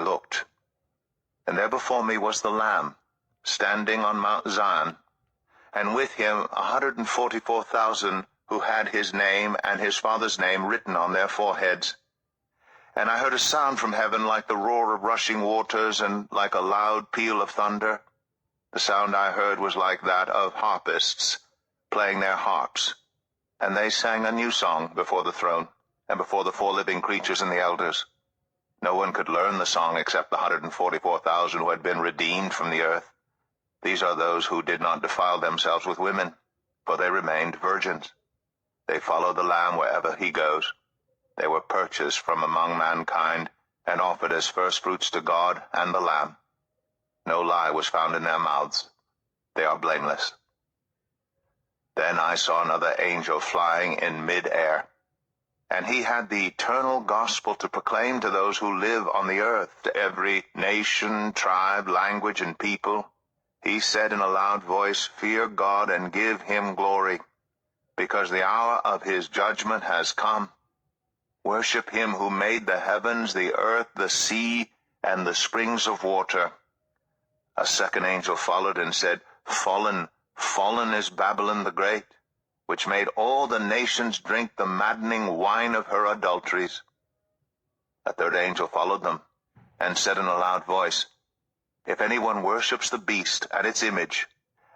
looked, and there before me was the Lamb, standing on Mount Zion, and with him 144,000 who had his name and his Father's name written on their foreheads. And I heard a sound from heaven like the roar of rushing waters and like a loud peal of thunder. The sound I heard was like that of harpists playing their harps, and they sang a new song before the throne and before the 4 living creatures and the elders. No one could learn the song except the 144,000 who had been redeemed from the earth. These are those who did not defile themselves with women, for they remained virgins. They follow the Lamb wherever he goes. They were purchased from among mankind and offered as firstfruits to God and the Lamb. No lie was found in their mouths. They are blameless. Then I saw another angel flying in mid-air, and he had the eternal gospel to proclaim to those who live on the earth, to every nation, tribe, language, and people. He said in a loud voice, "Fear God and give him glory, because the hour of his judgment has come. Worship him who made the heavens, the earth, the sea, and the springs of water." A second angel followed and said, "Fallen, fallen is Babylon the Great, which made all the nations drink the maddening wine of her adulteries." A third angel followed them and said in a loud voice, "If anyone worships the beast and its image,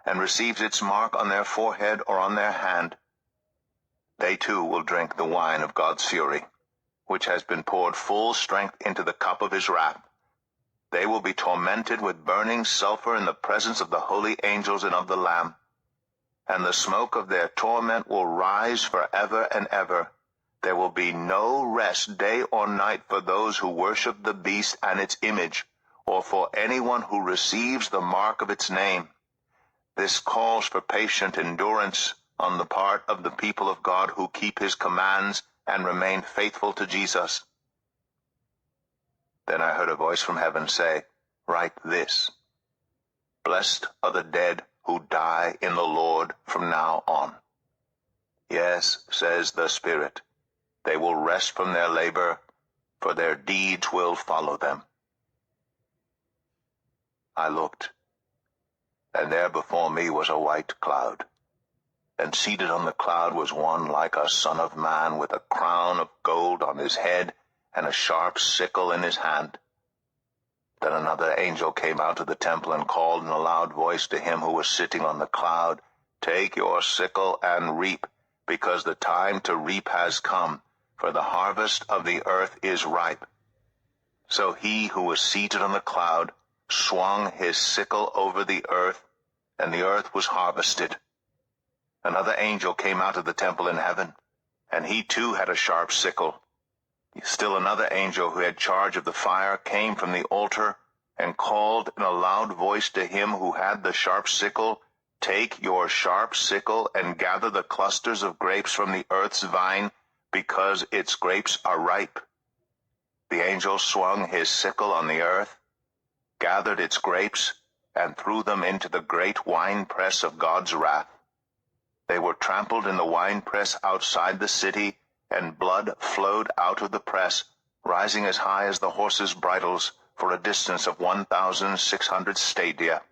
and receives its mark on their forehead or on their hand, they too will drink the wine of God's fury, which has been poured full strength into the cup of his wrath. They will be tormented with burning sulfur in the presence of the holy angels and of the Lamb. And the smoke of their torment will rise forever and ever. There will be no rest day or night for those who worship the beast and its image, or for anyone who receives the mark of its name. This calls for patient endurance on the part of the people of God who keep his commands and remain faithful to Jesus." Then I heard a voice from heaven say, "Write this: Blessed are the dead who die in the Lord from now on. Yes, says the Spirit, they will rest from their labor, for their deeds will follow them." I looked, and there before me was a white cloud, and seated on the cloud was one like a son of man, with a crown of gold on his head and a sharp sickle in his hand. Then another angel came out of the temple and called in a loud voice to him who was sitting on the cloud, "Take your sickle and reap, because the time to reap has come, for the harvest of the earth is ripe." So he who was seated on the cloud swung his sickle over the earth, and the earth was harvested. Another angel came out of the temple in heaven, and he too had a sharp sickle. Still another angel who had charge of the fire came from the altar and called in a loud voice to him who had the sharp sickle, "Take your sharp sickle and gather the clusters of grapes from the earth's vine, because its grapes are ripe." The angel swung his sickle on the earth, gathered its grapes, and threw them into the great winepress of God's wrath. They were trampled in the winepress outside the city, and blood flowed out of the press, rising as high as the horses' bridles, for a distance of 1,600 stadia.